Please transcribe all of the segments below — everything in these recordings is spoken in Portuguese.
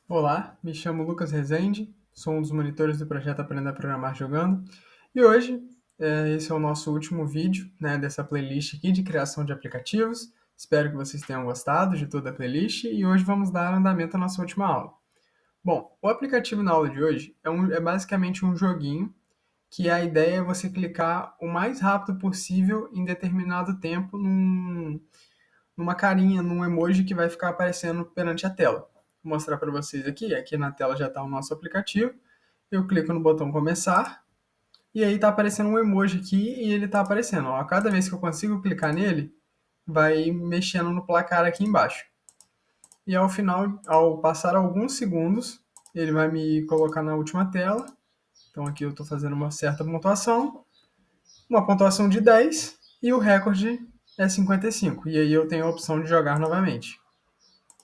Olá, me chamo Lucas Rezende, sou um dos monitores do projeto Aprenda a Programar Jogando e hoje esse é o nosso último vídeo, dessa playlist aqui de criação de aplicativos. Espero que vocês tenham gostado de toda a playlist e hoje vamos dar andamento à nossa última aula. Bom, o aplicativo na aula de hoje é basicamente um joguinho que a ideia é você clicar o mais rápido possível em determinado tempo numa carinha, num emoji que vai ficar aparecendo perante a tela. Vou mostrar para vocês aqui na tela já está o nosso aplicativo. Eu clico no botão começar e aí está aparecendo um emoji aqui e ele está aparecendo. Ó, a cada vez que eu consigo clicar nele, vai mexendo no placar aqui embaixo. E ao final, ao passar alguns segundos, ele vai me colocar na última tela. Então aqui eu estou fazendo uma certa pontuação, uma pontuação de 10 e o recorde é 55. E aí eu tenho a opção de jogar novamente.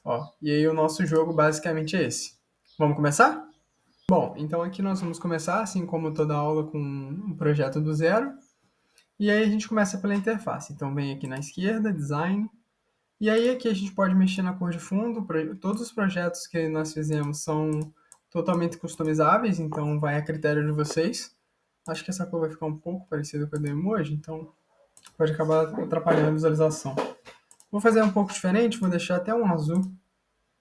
Ó, e aí o nosso jogo basicamente é esse. Vamos começar? Bom, então aqui nós vamos começar, assim como toda aula, com um projeto do zero. E aí a gente começa pela interface. Então vem aqui na esquerda, Design. E aí aqui a gente pode mexer na cor de fundo. Todos os projetos que nós fizemos são totalmente customizáveis, então vai a critério de vocês. Acho que essa cor vai ficar um pouco parecida com a do emoji, então pode acabar atrapalhando a visualização. Vou fazer um pouco diferente, vou deixar até um azul,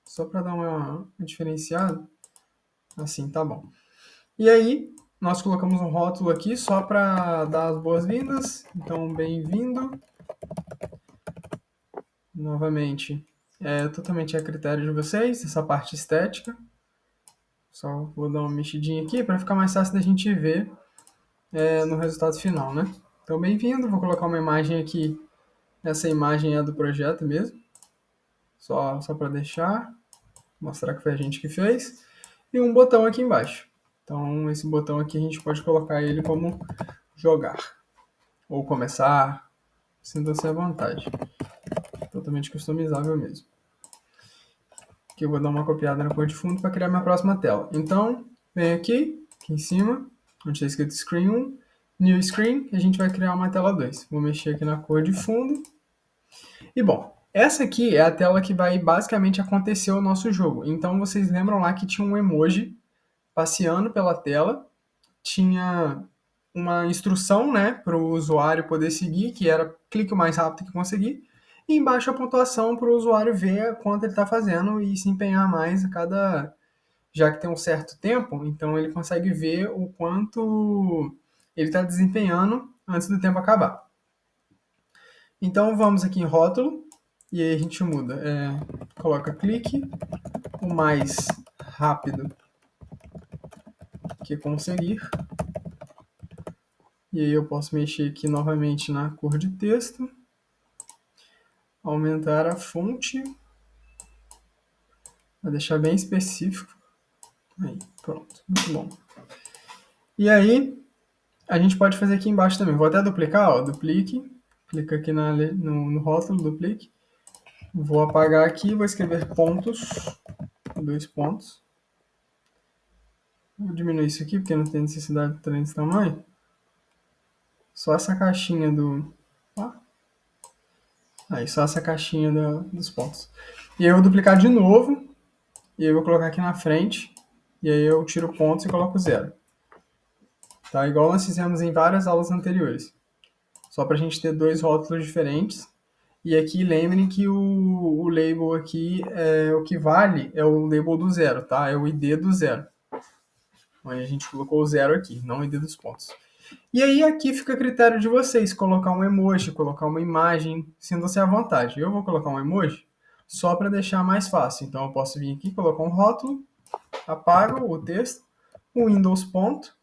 só para dar uma diferenciada. Assim, tá bom. E aí, nós colocamos um rótulo aqui só para dar as boas-vindas. Então, bem-vindo. Novamente, é totalmente a critério de vocês, essa parte estética. Só vou dar uma mexidinha aqui para ficar mais fácil da gente ver no resultado final, né? Então, bem-vindo. Vou colocar uma imagem aqui. Essa imagem é do projeto mesmo. Só para deixar, mostrar que foi a gente que fez. E um botão aqui embaixo. Então, esse botão aqui a gente pode colocar ele como jogar ou começar, sinta-se à vontade. Totalmente customizável mesmo. Aqui eu vou dar uma copiada na cor de fundo para criar minha próxima tela. Então, vem aqui em cima, onde está escrito Screen 1, New Screen, e a gente vai criar uma tela 2. Vou mexer aqui na cor de fundo. E bom, essa aqui é a tela que vai basicamente acontecer o nosso jogo. Então, vocês lembram lá que tinha um emoji passeando pela tela, tinha uma instrução, para o usuário poder seguir, que era clique o mais rápido que conseguir, e embaixo a pontuação para o usuário ver quanto ele está fazendo e se empenhar mais a cada... Já que tem um certo tempo, então ele consegue ver o quanto ele está desempenhando antes do tempo acabar. Então vamos aqui em rótulo, e aí a gente muda. Coloca clique o mais rápido que conseguir. E aí eu posso mexer aqui novamente na cor de texto, aumentar a fonte, para deixar bem específico. Aí, pronto, muito bom. E aí, a gente pode fazer aqui embaixo também. Vou até duplicar, ó, duplique, clica aqui no rótulo, duplique. Vou apagar aqui, vou escrever pontos, 2 pontos. Vou diminuir isso aqui, porque não tem necessidade de ter esse tamanho. Só essa caixinha do... Ó. Aí, só essa caixinha dos pontos. E aí eu vou duplicar de novo, e aí eu vou colocar aqui na frente, e aí eu tiro pontos e coloco 0. Tá? Igual nós fizemos em várias aulas anteriores. Só para a gente ter dois rótulos diferentes. E aqui lembrem que o label aqui, o que vale é o label do zero, tá? É o ID do zero. Onde a gente colocou o zero aqui, não o ID dos pontos. E aí aqui fica a critério de vocês, colocar um emoji, colocar uma imagem, sintam-se à vontade. Eu vou colocar um emoji só para deixar mais fácil. Então eu posso vir aqui, colocar um rótulo, apago o texto, o Windows ponto,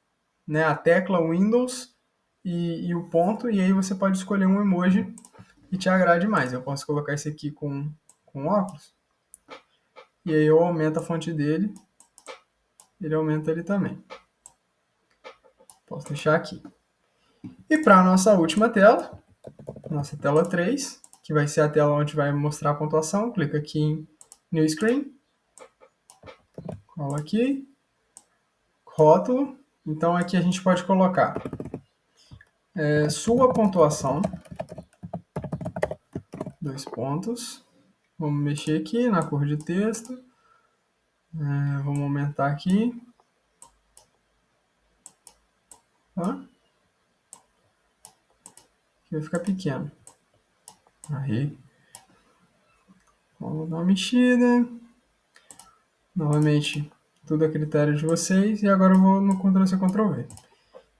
a tecla Windows e o ponto, e aí você pode escolher um emoji que te agrade mais. Eu posso colocar esse aqui com óculos, e aí eu aumento a fonte dele, ele aumenta ele também. Posso deixar aqui. E para a nossa última tela, nossa tela 3, que vai ser a tela onde vai mostrar a pontuação, clica aqui em New Screen, cola aqui, rótulo, então aqui a gente pode colocar sua pontuação, 2 pontos, vamos mexer aqui na cor de texto, aumentar aqui. Ó. Aqui vai ficar pequeno. Aí. Vamos dar uma mexida. Novamente, tudo a critério de vocês. E agora eu vou no Ctrl+C, Ctrl+V.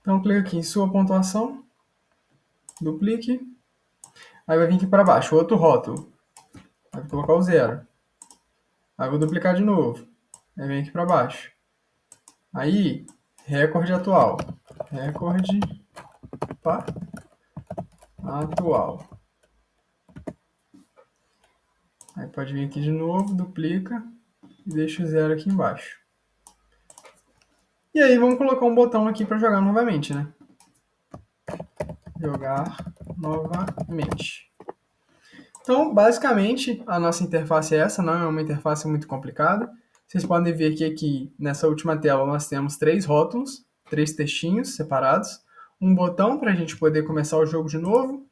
Então, clica aqui em sua pontuação. Duplique. Aí vai vir aqui para baixo, outro rótulo. Aí vou colocar o 0. Aí vou duplicar de novo. Aí vem aqui para baixo. Aí, recorde atual. Recorde atual. Aí pode vir aqui de novo, duplica e deixa o 0 aqui embaixo. E aí vamos colocar um botão aqui para jogar novamente, né? Jogar novamente. Então, basicamente, a nossa interface é essa, não é uma interface muito complicada. Vocês podem ver que aqui, nessa última tela, nós temos 3 rótulos, 3 textinhos separados, um botão para a gente poder começar o jogo de novo.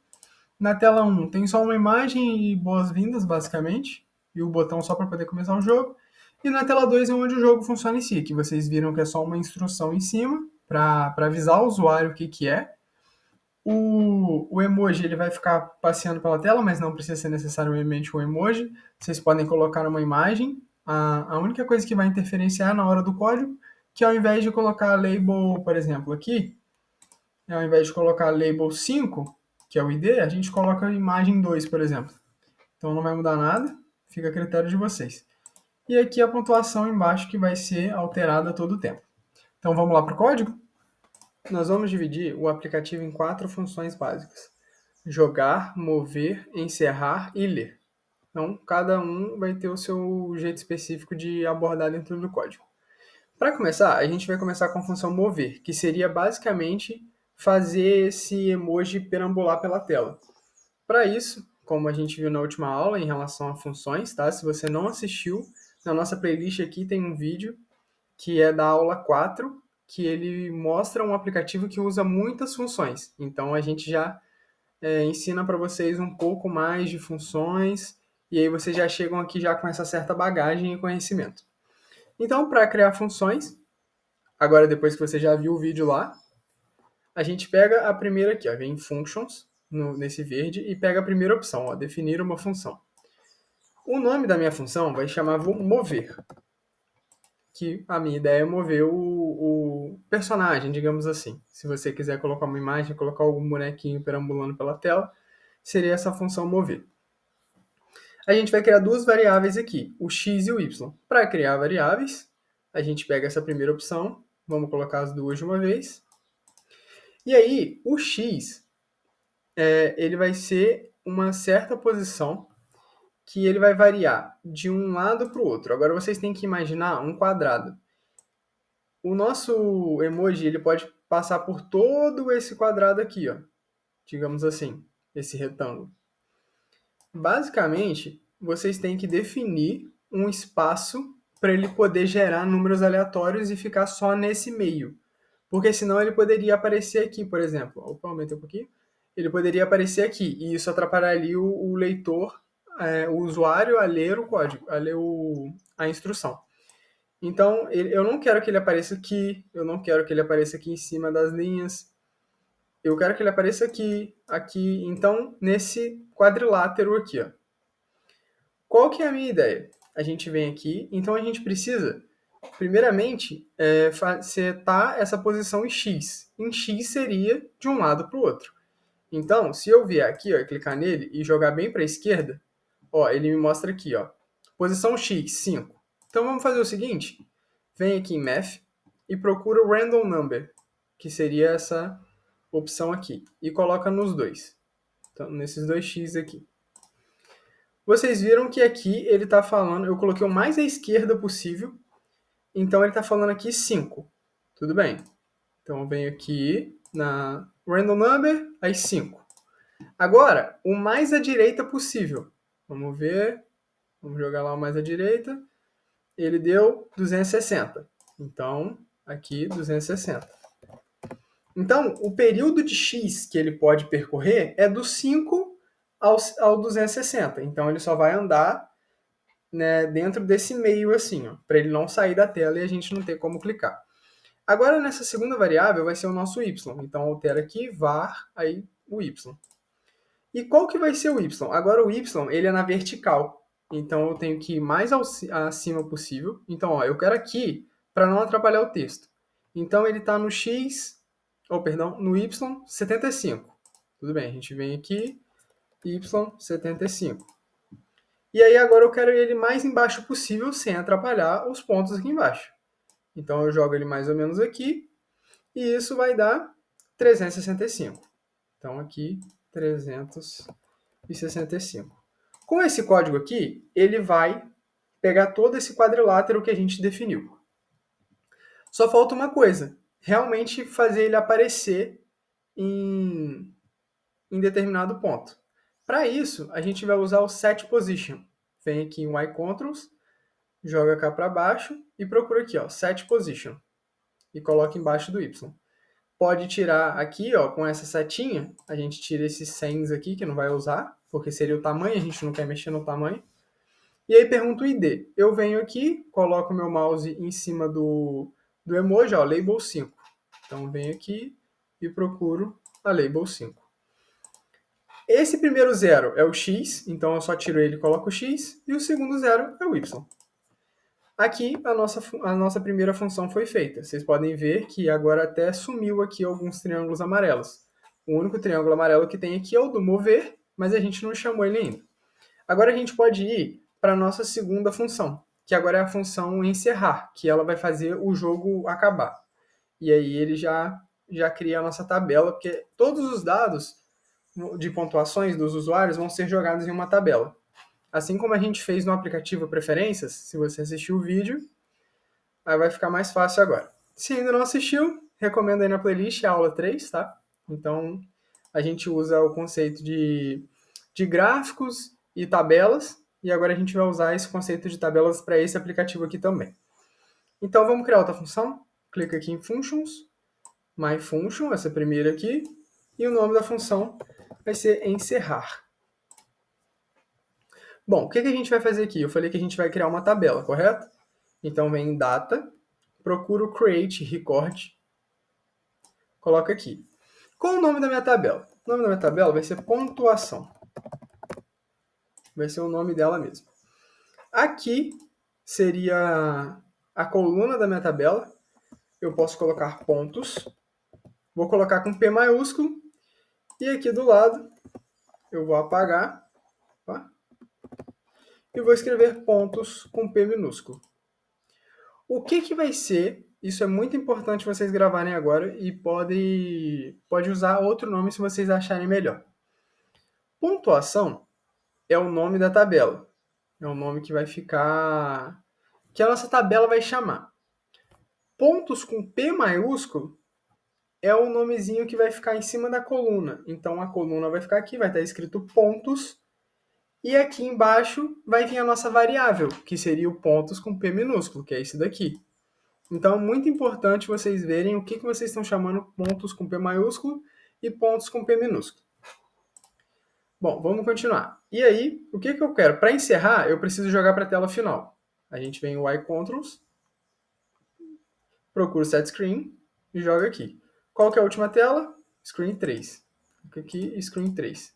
Na tela 1 tem só uma imagem e boas-vindas, basicamente, e o botão só para poder começar o jogo. E na tela 2 é onde o jogo funciona em si, que vocês viram que é só uma instrução em cima para avisar o usuário o que é. O emoji ele vai ficar passeando pela tela, mas não precisa ser necessariamente um emoji. Vocês podem colocar uma imagem. A única coisa que vai interferenciar na hora do código, que ao invés de colocar label, por exemplo, aqui, ao invés de colocar label 5, que é o ID, a gente coloca imagem 2, por exemplo. Então não vai mudar nada, fica a critério de vocês. E aqui a pontuação embaixo que vai ser alterada a todo tempo. Então vamos lá para o código? Nós vamos dividir o aplicativo em 4 funções básicas: jogar, mover, encerrar e ler. Então, cada um vai ter o seu jeito específico de abordar dentro do código. Para começar, a gente vai começar com a função mover, que seria basicamente fazer esse emoji perambular pela tela. Para isso, como a gente viu na última aula em relação a funções, tá? Se você não assistiu, na nossa playlist aqui tem um vídeo que é da aula 4, que ele mostra um aplicativo que usa muitas funções. Então, a gente já ensina para vocês um pouco mais de funções, e aí vocês já chegam aqui já com essa certa bagagem e conhecimento. Então, para criar funções, agora depois que você já viu o vídeo lá, a gente pega a primeira aqui, ó, vem em Functions, nesse verde, e pega a primeira opção, ó, definir uma função. O nome da minha função vai chamar mover, que a minha ideia é mover o personagem, digamos assim. Se você quiser colocar uma imagem, colocar algum bonequinho perambulando pela tela, seria essa função mover. A gente vai criar duas variáveis aqui, o x e o y. Para criar variáveis, a gente pega essa primeira opção, vamos colocar as duas de uma vez. E aí, o x, ele vai ser uma certa posição que ele vai variar de um lado para o outro. Agora vocês têm que imaginar um quadrado. O nosso emoji ele pode passar por todo esse quadrado aqui, ó, digamos assim, esse retângulo. Basicamente, vocês têm que definir um espaço para ele poder gerar números aleatórios e ficar só nesse meio. Porque senão ele poderia aparecer aqui, por exemplo. Opa, aumentei um pouquinho. Ele poderia aparecer aqui, e isso atrapalharia o leitor, o usuário a ler o código, a ler a instrução. Então, eu não quero que ele apareça aqui, eu não quero que ele apareça aqui em cima das linhas, eu quero que ele apareça aqui, aqui, então, nesse quadrilátero aqui, ó. Qual que é a minha ideia? A gente vem aqui, então a gente precisa, primeiramente, setar essa posição em X. Em X seria de um lado para o outro. Então, se eu vier aqui, ó, clicar nele e jogar bem para a esquerda, ó, ele me mostra aqui, ó, posição X, 5. Então vamos fazer o seguinte, vem aqui em Math e procura o Random Number, que seria essa opção aqui, e coloca nos dois. Então, nesses dois X aqui. Vocês viram que aqui ele está falando, eu coloquei o mais à esquerda possível, então ele está falando aqui 5. Tudo bem? Então eu venho aqui na Random Number, aí 5. Agora, o mais à direita possível. Vamos ver, vamos jogar lá o mais à direita. Ele deu 260. Então, aqui 260. Então, o período de X que ele pode percorrer é do 5 ao 260. Então, ele só vai andar né, dentro desse meio assim, para ele não sair da tela e a gente não ter como clicar. Agora, nessa segunda variável, vai ser o nosso y. Então, altera aqui, var, aí o y. E qual que vai ser o y? Agora, o y, ele é na vertical. Então, eu tenho que ir mais acima possível. Então, ó, eu quero aqui, para não atrapalhar o texto. Então, ele está no x, no y 75. Tudo bem, a gente vem aqui, y 75. E aí, agora eu quero ele mais embaixo possível, sem atrapalhar os pontos aqui embaixo. Então, eu jogo ele mais ou menos aqui, e isso vai dar 365. Então, aqui, 365. Com esse código aqui, ele vai pegar todo esse quadrilátero que a gente definiu. Só falta uma coisa, realmente fazer ele aparecer em determinado ponto. Para isso, a gente vai usar o set position. Vem aqui em Y controls, joga cá para baixo e procura aqui, ó, set position. E coloca embaixo do Y. Pode tirar aqui, ó, com essa setinha, a gente tira esses 100 aqui, que não vai usar, porque seria o tamanho, a gente não quer mexer no tamanho. E aí pergunta o ID. Eu venho aqui, coloco meu mouse em cima do emoji, ó, label 5. Então venho aqui e procuro a label 5. Esse primeiro zero é o x, então eu só tiro ele e coloco o x, e o segundo zero é o y. Aqui a nossa primeira função foi feita. Vocês podem ver que agora até sumiu aqui alguns triângulos amarelos. O único triângulo amarelo que tem aqui é o do mover, mas a gente não chamou ele ainda. Agora a gente pode ir para a nossa segunda função, que agora é a função encerrar, que ela vai fazer o jogo acabar. E aí ele já cria a nossa tabela, porque todos os dados de pontuações dos usuários vão ser jogados em uma tabela. Assim como a gente fez no aplicativo Preferências, se você assistiu o vídeo, aí vai ficar mais fácil agora. Se ainda não assistiu, recomendo aí na playlist a aula 3, tá? Então, a gente usa o conceito de gráficos e tabelas, e agora a gente vai usar esse conceito de tabelas para esse aplicativo aqui também. Então, vamos criar outra função. Clica aqui em Functions, MyFunction, essa primeira aqui, e o nome da função vai ser encerrar. Bom, o que a gente vai fazer aqui? Eu falei que a gente vai criar uma tabela, correto? Então, vem em Data, procura o Create Record, coloca aqui. Qual é o nome da minha tabela? O nome da minha tabela vai ser pontuação. Vai ser o nome dela mesmo. Aqui seria a coluna da minha tabela. Eu posso colocar pontos. Vou colocar com P maiúsculo. E aqui do lado eu vou apagar. Tá? E vou escrever pontos com P minúsculo. O que vai ser? Isso é muito importante vocês gravarem agora e pode usar outro nome se vocês acharem melhor. Pontuação é o nome da tabela. É o nome que vai ficar... que a nossa tabela vai chamar. Pontos com P maiúsculo é o nomezinho que vai ficar em cima da coluna. Então, a coluna vai ficar aqui, vai estar escrito pontos. E aqui embaixo vai vir a nossa variável, que seria o pontos com P minúsculo, que é esse daqui. Então, é muito importante vocês verem o que vocês estão chamando pontos com P maiúsculo e pontos com P minúsculo. Bom, vamos continuar. E aí, o que eu quero? Para encerrar, eu preciso jogar para a tela final. A gente vem em Y Controls, procura o Set Screen e joga aqui. Qual que é a última tela? Screen 3. Aqui, Screen 3.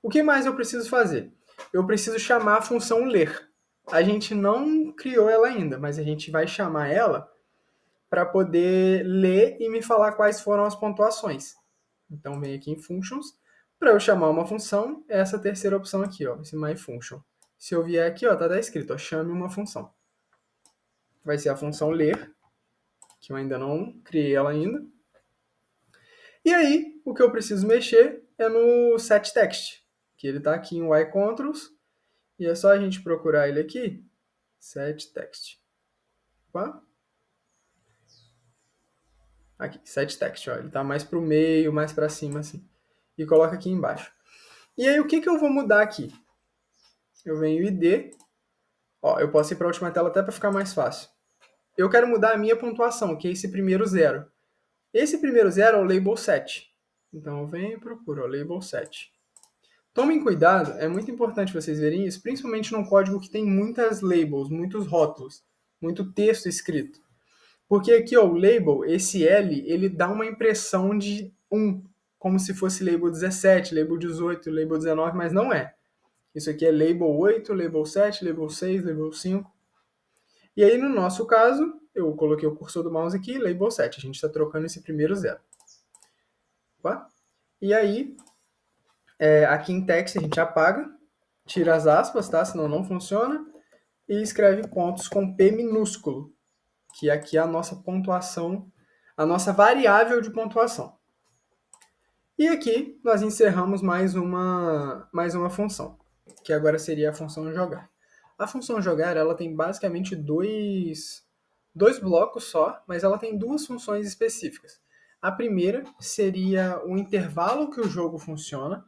O que mais eu preciso fazer? Eu preciso chamar a função ler. A gente não criou ela ainda, mas a gente vai chamar ela para poder ler e me falar quais foram as pontuações. Então, vem aqui em Functions. Para eu chamar uma função, é essa terceira opção aqui, ó, esse MyFunction. Se eu vier aqui, ó, tá escrito, ó, chame uma função. Vai ser a função ler, que eu ainda não criei ela ainda. E aí, o que eu preciso mexer é no setText, que ele está aqui em Y Controls, e é só a gente procurar ele aqui, setText. Opa. Aqui, setText, ó, ele está mais para o meio, mais para cima, assim. E coloca aqui embaixo. E aí, o que eu vou mudar aqui? Eu venho ID, ó, eu posso ir para a última tela até para ficar mais fácil. Eu quero mudar a minha pontuação, que é esse primeiro zero. Esse primeiro zero é o label 7. Então, eu venho e procuro o label 7. Tomem cuidado, é muito importante vocês verem isso, principalmente num código que tem muitas labels, muitos rótulos, muito texto escrito. Porque aqui, ó, o label, esse L, ele dá uma impressão de 1, como se fosse label 17, label 18, label 19, mas não é. Isso aqui é label 8, label 7, label 6, label 5. E aí, no nosso caso, eu coloquei o cursor do mouse aqui, label 7. A gente está trocando esse primeiro zero. Opa? E aí, aqui em text a gente apaga, tira as aspas, tá? Senão não funciona. E escreve pontos com P minúsculo, que aqui é a nossa pontuação, a nossa variável de pontuação. E aqui nós encerramos mais uma função, que agora seria a função jogar. A função jogar ela tem basicamente dois blocos só, mas ela tem duas funções específicas. A primeira seria o intervalo que o jogo funciona.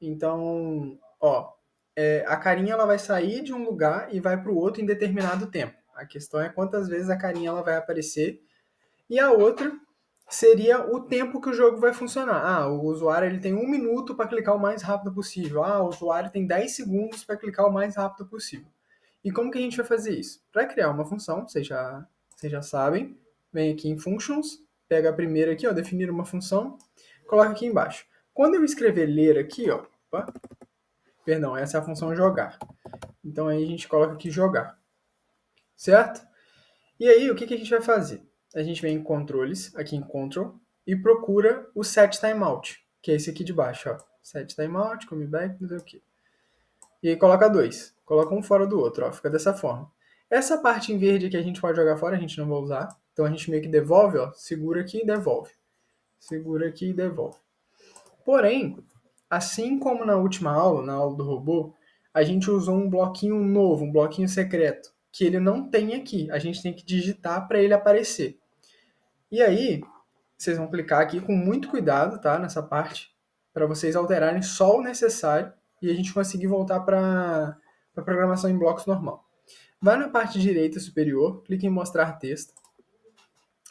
Então, ó, a carinha ela vai sair de um lugar e vai para o outro em determinado tempo. A questão é quantas vezes a carinha ela vai aparecer. E a outra seria o tempo que o jogo vai funcionar. Ah, o usuário ele tem 1 minuto para clicar o mais rápido possível. Ah, o usuário tem 10 segundos para clicar o mais rápido possível. E como que a gente vai fazer isso? Para criar uma função, vocês já sabem, vem aqui em Functions, pega a primeira aqui, ó, definir uma função, coloca aqui embaixo. Quando eu escrever ler aqui, ó, perdão, essa é a função jogar. Então aí a gente coloca aqui jogar, certo? E aí o que a gente vai fazer? A gente vem em controles, aqui em control, e procura o set timeout, que é esse aqui de baixo, ó. Set timeout, come back, não sei o quê. E aí coloca dois. Coloca um fora do outro, ó. Fica dessa forma. Essa parte em verde que a gente pode jogar fora, a gente não vai usar. Então a gente meio que devolve, ó. Segura aqui e devolve. Segura aqui e devolve. Porém, assim como na última aula, na aula do robô, a gente usou um bloquinho novo, um bloquinho secreto, que ele não tem aqui. A gente tem que digitar para ele aparecer. E aí, vocês vão clicar aqui com muito cuidado, tá? Nessa parte, para vocês alterarem só o necessário e a gente conseguir voltar para a programação em blocos normal. Vai na parte direita superior, clique em mostrar texto.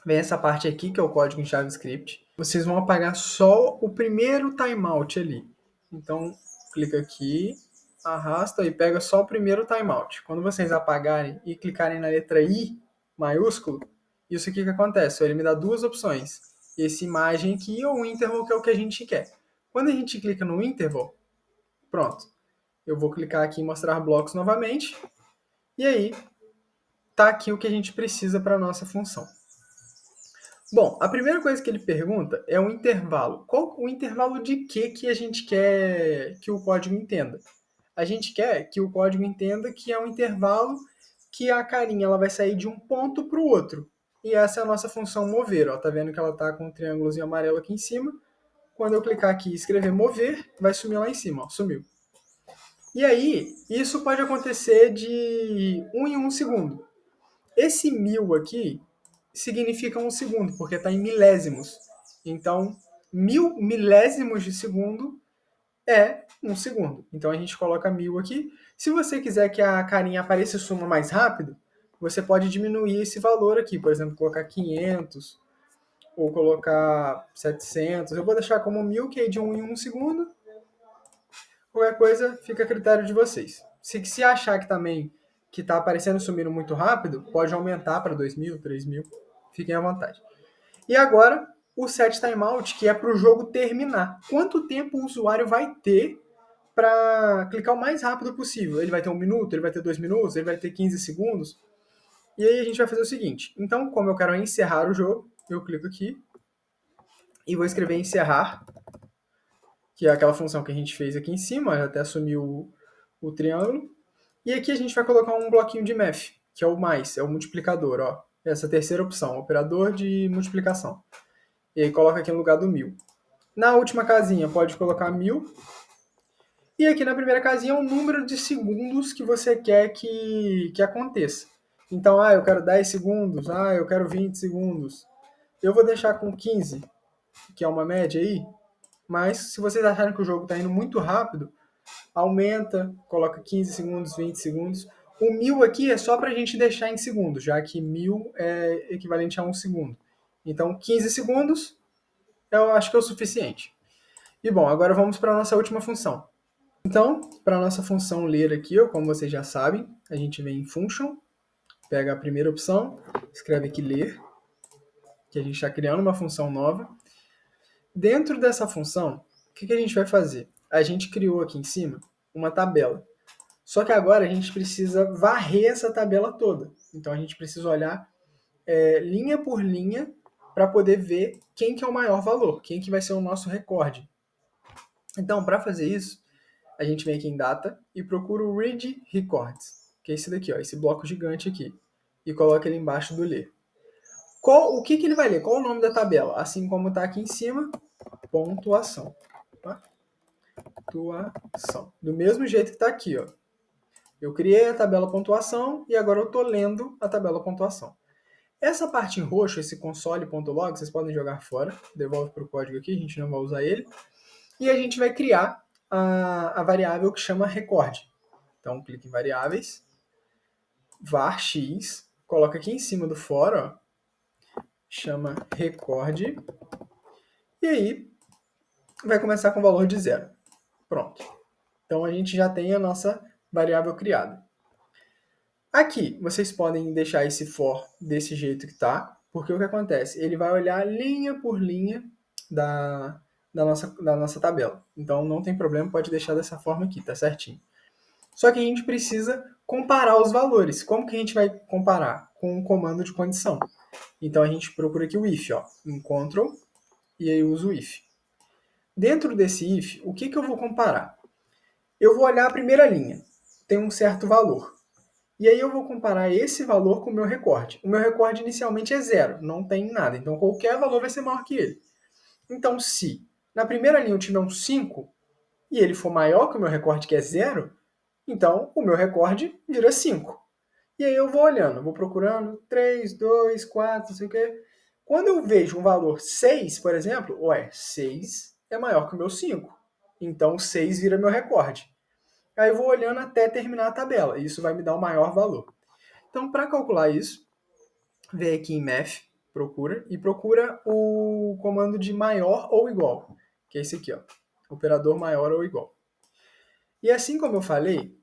Vem essa parte aqui, que é o código em JavaScript. Vocês vão apagar só o primeiro timeout ali. Então, clica aqui, arrasta e pega só o primeiro timeout. Quando vocês apagarem e clicarem na letra I maiúsculo, isso aqui que acontece, ele me dá duas opções. Esse imagem aqui ou o interval, que é o que a gente quer. Quando a gente clica no interval, pronto. Eu vou clicar aqui em mostrar blocos novamente. E aí, tá aqui o que a gente precisa para a nossa função. Bom, a primeira coisa que ele pergunta é o intervalo. Qual o intervalo de que a gente quer que o código entenda? A gente quer que o código entenda que é um intervalo que a carinha ela vai sair de um ponto para o outro. E essa é a nossa função mover. Ó. Tá vendo que ela está com um triângulozinho amarelo aqui em cima? Quando eu clicar aqui e escrever mover, vai sumir lá em cima. Ó. Sumiu. E aí, isso pode acontecer de 1 em 1 segundo. Esse 1000 aqui significa 1 segundo, porque está em milésimos. Então, 1000 milésimos de segundo é 1 segundo. Então a gente coloca 1000 aqui. Se você quiser que a carinha apareça e suma mais rápido, você pode diminuir esse valor aqui. Por exemplo, colocar 500 ou colocar 700. Eu vou deixar como 1000, que é de 1 em 1 segundo. Qualquer coisa fica a critério de vocês. Se achar que também que está aparecendo e sumindo muito rápido, pode aumentar para 2000, 3000. Fiquem à vontade. E agora, o set timeout, que é para o jogo terminar. Quanto tempo o usuário vai ter para clicar o mais rápido possível? Ele vai ter 1 minuto, ele vai ter 2 minutos, ele vai ter 15 segundos? E aí a gente vai fazer o seguinte. Então, como eu quero encerrar o jogo, eu clico aqui e vou escrever encerrar, que é aquela função que a gente fez aqui em cima, já até assumiu o triângulo. E aqui a gente vai colocar um bloquinho de math, que é o mais, é o multiplicador, ó. Essa terceira opção, operador de multiplicação. E aí coloca aqui no lugar do 1000. Na última casinha pode colocar 1000. E aqui na primeira casinha é o número de segundos que você quer que aconteça. Então, eu quero 10 segundos, eu quero 20 segundos. Eu vou deixar com 15, que é uma média aí. Mas se vocês acharem que o jogo está indo muito rápido, aumenta, coloca 15 segundos, 20 segundos. O 1000 aqui é só para a gente deixar em segundos, já que 1000 é equivalente a 1 segundo. Então, 15 segundos eu acho que é o suficiente. E bom, agora vamos para a nossa última função. Então, para a nossa função ler aqui, ó, como vocês já sabem, a gente vem em function, pega a primeira opção, escreve aqui ler, que a gente está criando uma função nova. Dentro dessa função, o que a gente vai fazer? A gente criou aqui em cima uma tabela. Só que agora a gente precisa varrer essa tabela toda. Então a gente precisa olhar linha por linha para poder ver quem que é o maior valor, quem que vai ser o nosso recorde. Então, para fazer isso, a gente vem aqui em Data e procura o Read Records, que é esse daqui, ó, esse bloco gigante aqui, e coloca ele embaixo do ler. O que ele vai ler? Qual o nome da tabela? Assim como está aqui em cima, pontuação. Tá? Pontuação. Do mesmo jeito que está aqui, ó. Eu criei a tabela pontuação e agora eu estou lendo a tabela pontuação. Essa parte em roxo, esse console.log, vocês podem jogar fora, devolve para o código aqui, a gente não vai usar ele. E a gente vai criar a variável que chama record. Então, clique em variáveis, var x, coloca aqui em cima do for, ó, chama record, e aí vai começar com o valor de 0. Pronto. Então, a gente já tem a nossa variável criada. Aqui, vocês podem deixar esse for desse jeito que está, porque o que acontece? Ele vai olhar linha por linha da nossa tabela. Então, não tem problema, pode deixar dessa forma aqui, tá certinho. Só que a gente precisa comparar os valores. Como que a gente vai comparar? Com um comando de condição. Então, a gente procura aqui o if, ó, em Ctrl, e aí uso o if. Dentro desse if, o que eu vou comparar? Eu vou olhar a primeira linha, tem um certo valor. E aí eu vou comparar esse valor com o meu recorde. O meu recorde inicialmente é 0, não tem nada. Então qualquer valor vai ser maior que ele. Então se na primeira linha eu tiver um 5 e ele for maior que o meu recorde que é 0, então o meu recorde vira 5. E aí eu vou olhando, vou procurando 3, 2, 4, não sei o quê. Quando eu vejo um valor 6, por exemplo, 6 é maior que o meu 5. Então 6 vira meu recorde. Aí eu vou olhando até terminar a tabela. E isso vai me dar o maior valor. Então, para calcular isso, vem aqui em Math, procura o comando de maior ou igual, que é esse aqui, ó, operador maior ou igual. E assim como eu falei,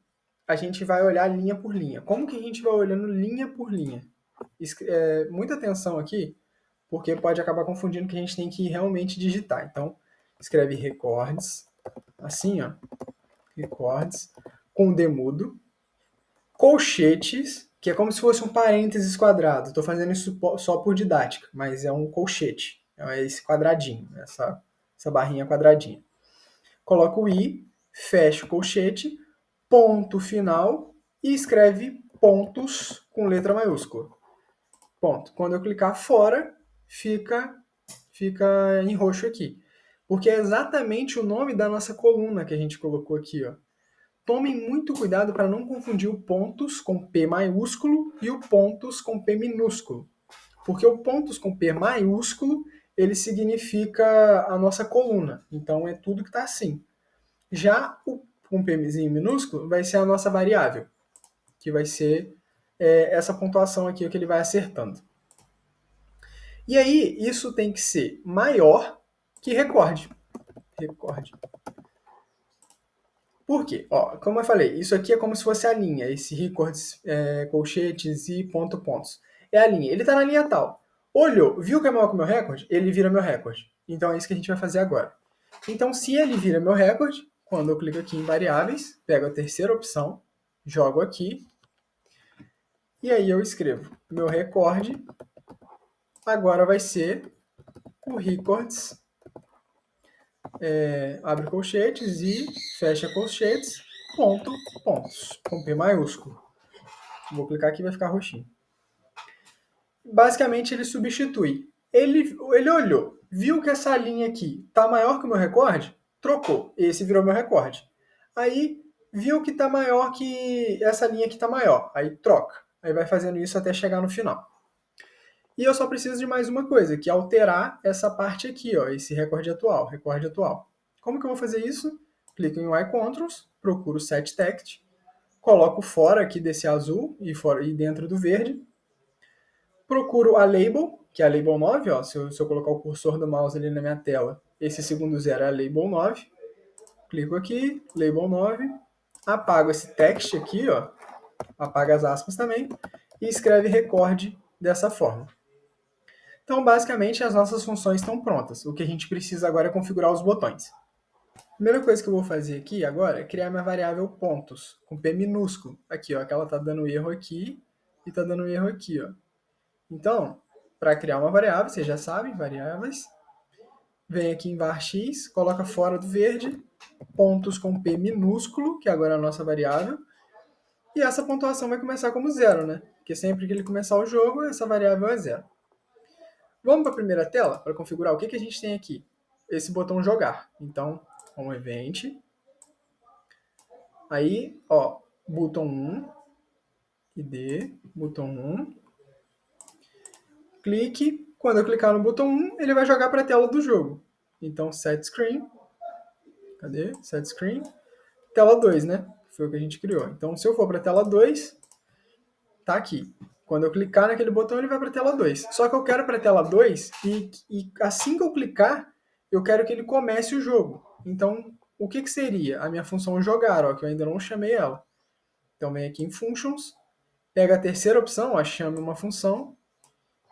a gente vai olhar linha por linha. Como que a gente vai olhando linha por linha? Muita atenção aqui, porque pode acabar confundindo que a gente tem que realmente digitar. Então, escreve records, assim, ó, records, com D mudo, colchetes, que é como se fosse um parênteses quadrado. Estou fazendo isso só por didática, mas é um colchete. É esse quadradinho, essa barrinha quadradinha. Coloca o i, fecha o colchete, ponto final e escreve pontos com letra maiúscula. Ponto. Quando eu clicar fora, fica em roxo aqui. Porque é exatamente o nome da nossa coluna que a gente colocou aqui, ó. Tomem muito cuidado para não confundir o pontos com P maiúsculo e o pontos com P minúsculo. Porque o pontos com P maiúsculo, ele significa a nossa coluna. Então é tudo que está assim. Já o com P minúsculo vai ser a nossa variável, que vai ser essa pontuação aqui que ele vai acertando. E aí, isso tem que ser maior que recorde. Recorde. Por quê? Ó, como eu falei, isso aqui é como se fosse a linha, esse records, colchetes e pontos. É a linha. Ele está na linha tal. Olhou, viu que é maior que o meu recorde? Ele vira meu recorde. Então é isso que a gente vai fazer agora. Então, se ele vira meu recorde, quando eu clico aqui em variáveis, pego a terceira opção, jogo aqui, e aí eu escrevo meu recorde, agora vai ser o records, abre colchetes e fecha colchetes, pontos, com P maiúsculo. Vou clicar aqui e vai ficar roxinho. Basicamente, ele substitui. Ele olhou, viu que essa linha aqui está maior que o meu recorde, trocou. Esse virou meu recorde. Aí, viu que está maior que essa linha aqui está maior. Aí, troca. Aí vai fazendo isso até chegar no final. E eu só preciso de mais uma coisa, que é alterar essa parte aqui, ó, esse recorde atual. Como que eu vou fazer isso? Clico em Y Controls, procuro Set Text, coloco fora aqui desse azul e dentro do verde, procuro a label, que é a label 9, ó, se eu colocar o cursor do mouse ali na minha tela, esse segundo zero é a label 9, clico aqui, label 9, apago esse text aqui, ó, apaga as aspas também, e escreve record dessa forma. Então, basicamente, as nossas funções estão prontas. O que a gente precisa agora é configurar os botões. A primeira coisa que eu vou fazer aqui agora é criar minha variável pontos, com P minúsculo. Aqui, ó, que ela está dando erro aqui e está dando erro aqui, ó. Então, para criar uma variável, vocês já sabem, variáveis, vem aqui em var x, coloca fora do verde, pontos com P minúsculo, que agora é a nossa variável, e essa pontuação vai começar como zero, né? Porque sempre que ele começar o jogo, essa variável é zero. Vamos para a primeira tela para configurar o que a gente tem aqui. Esse botão jogar. Então, um event. Aí, ó, botão 1, id, botão 1. Clique. Quando eu clicar no botão 1, ele vai jogar para a tela do jogo. Então, set screen. Cadê? Set screen. Tela 2, né? Foi o que a gente criou. Então, se eu for para a tela 2, tá aqui. Quando eu clicar naquele botão, ele vai para a tela 2. Só que eu quero para a tela 2 e assim que eu clicar, eu quero que ele comece o jogo. Então, o que seria? A minha função jogar, ó, que eu ainda não chamei ela. Então, vem aqui em Functions, pega a terceira opção, ó, chame uma função,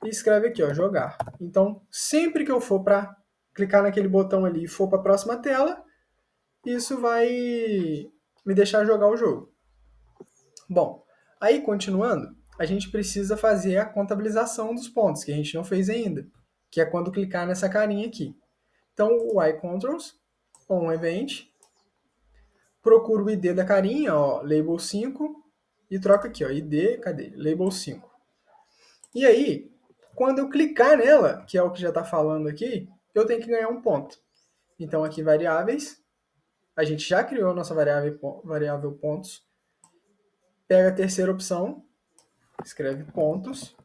e escreve aqui, ó, jogar. Então, sempre que eu for para clicar naquele botão ali e for para a próxima tela, isso vai me deixar jogar o jogo. Bom, aí continuando, a gente precisa fazer a contabilização dos pontos, que a gente não fez ainda, que é quando clicar nessa carinha aqui. Então, o iControls, onEvent, procuro o ID da carinha, ó, label 5, e troco aqui, ó, ID, cadê? Label 5. E aí, quando eu clicar nela, que é o que já está falando aqui, eu tenho que ganhar um ponto. Então, aqui, variáveis, a gente já criou a nossa variável pontos, pega a terceira opção, escreve pontos,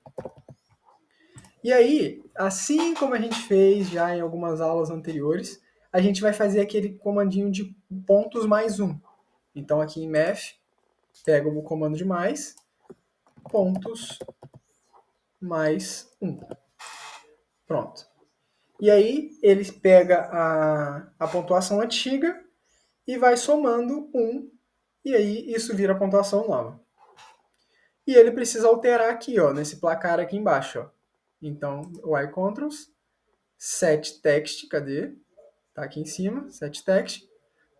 e aí, assim como a gente fez já em algumas aulas anteriores, a gente vai fazer aquele comandinho de pontos mais 1. Então, aqui em math, pega o comando de mais, pontos mais 1. Pronto. E aí, ele pega a pontuação antiga e vai somando 1, e aí isso vira a pontuação nova. E ele precisa alterar aqui, ó, nesse placar aqui embaixo. Ó. Então, o iControls, set text, cadê? Tá aqui em cima, set text.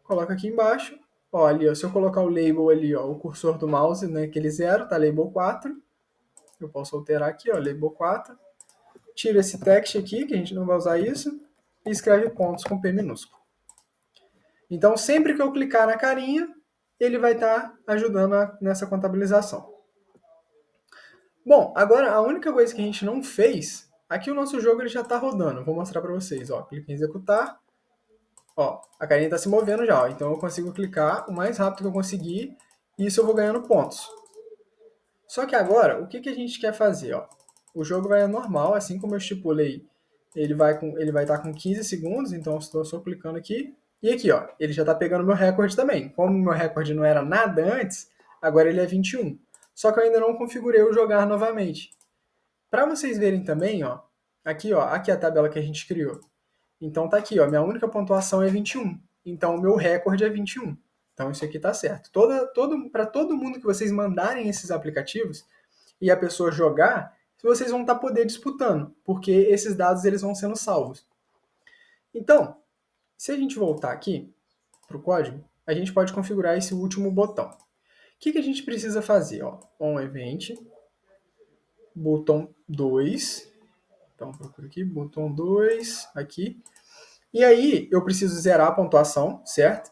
Coloca aqui embaixo. Ó, ali, ó, se eu colocar o label ali, ó, o cursor do mouse, né, aquele 0, tá label 4. Eu posso alterar aqui, ó, label 4. Tira esse text aqui, que a gente não vai usar isso, e escreve pontos com P minúsculo. Então, sempre que eu clicar na carinha, ele vai estar ajudando nessa contabilização. Bom, agora a única coisa que a gente não fez, aqui o nosso jogo ele já está rodando. Vou mostrar para vocês. Ó, clique em executar. Ó, a carinha está se movendo já. Ó, então eu consigo clicar o mais rápido que eu conseguir e isso eu vou ganhando pontos. Só que agora, o que a gente quer fazer? Ó? O jogo vai normal, assim como eu estipulei. Ele vai estar com 15 segundos, então eu estou só clicando aqui. E aqui, ó, ele já está pegando meu recorde também. Como meu recorde não era nada antes, agora ele é 21. Só que eu ainda não configurei o jogar novamente. Para vocês verem também, ó, aqui a tabela que a gente criou. Então tá aqui, ó, minha única pontuação é 21. Então o meu recorde é 21. Então isso aqui tá certo. Para todo mundo que vocês mandarem esses aplicativos e a pessoa jogar, vocês vão estar poder disputando, porque esses dados eles vão sendo salvos. Então, se a gente voltar aqui para o código, a gente pode configurar esse último botão. O que a gente precisa fazer? Ó, onEvent, botão 2. Então, procura aqui, botão 2, aqui. E aí, eu preciso zerar a pontuação, certo?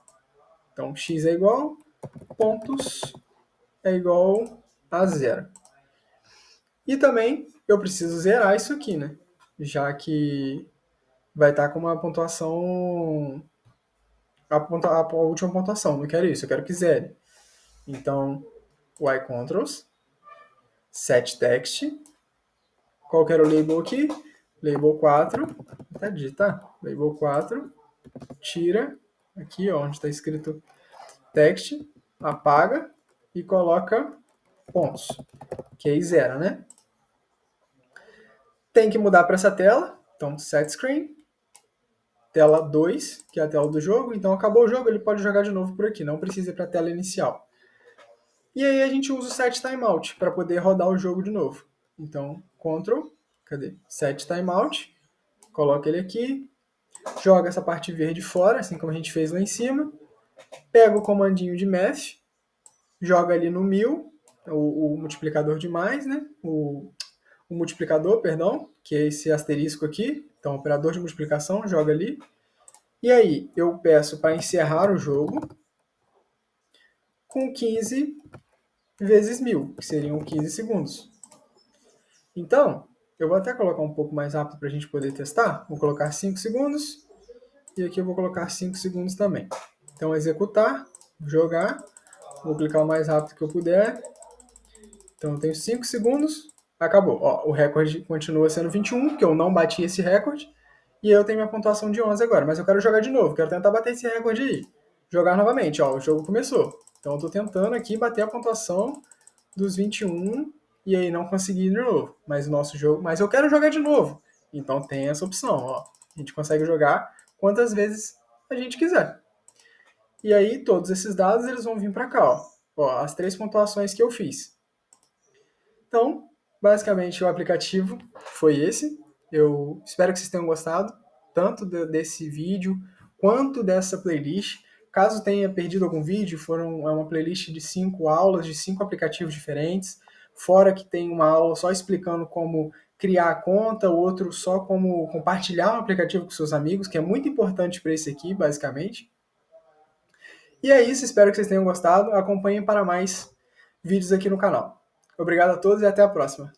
Então, x é igual, pontos é igual a 0. E também, eu preciso zerar isso aqui, né? Já que vai estar com uma pontuação, a última pontuação. Não quero isso, eu quero que zere. Então, o iControls, set text, qual que era o label aqui? Label 4, tá digitar? Label 4, tira aqui, ó, onde está escrito text, apaga e coloca pontos, que aí zera, né? Tem que mudar para essa tela, então set screen, tela 2, que é a tela do jogo. Então acabou o jogo, ele pode jogar de novo por aqui, não precisa ir para a tela inicial. E aí a gente usa o set timeout para poder rodar o jogo de novo. Então, Ctrl, set timeout, coloca ele aqui, joga essa parte verde fora, assim como a gente fez lá em cima, pega o comandinho de math, joga ali no 1000, o multiplicador de mais, né? O multiplicador, perdão, que é esse asterisco aqui. Então, operador de multiplicação, joga ali. E aí, eu peço para encerrar o jogo com 15 vezes 1000, que seriam 15 segundos. Então, eu vou até colocar um pouco mais rápido para a gente poder testar. Vou colocar 5 segundos. E aqui eu vou colocar 5 segundos também. Então, executar, jogar. Vou clicar o mais rápido que eu puder. Então, eu tenho 5 segundos. Acabou. Ó, o recorde continua sendo 21, porque eu não bati esse recorde. E eu tenho minha pontuação de 11 agora. Mas eu quero jogar de novo. Quero tentar bater esse recorde aí. Jogar novamente. Ó, o jogo começou. Então, eu estou tentando aqui bater a pontuação dos 21 e aí não consegui de novo. Mas o nosso jogo, mas eu quero jogar de novo. Então tem essa opção, ó. A gente consegue jogar quantas vezes a gente quiser. E aí todos esses dados eles vão vir para cá, ó. Ó, as 3 pontuações que eu fiz. Então, basicamente o aplicativo foi esse. Eu espero que vocês tenham gostado tanto desse vídeo quanto dessa playlist. Caso tenha perdido algum vídeo, é uma playlist de 5 aulas, de 5 aplicativos diferentes, fora que tem uma aula só explicando como criar a conta, outro só como compartilhar um aplicativo com seus amigos, que é muito importante para esse aqui, basicamente. E é isso, espero que vocês tenham gostado. Acompanhem para mais vídeos aqui no canal. Obrigado a todos e até a próxima.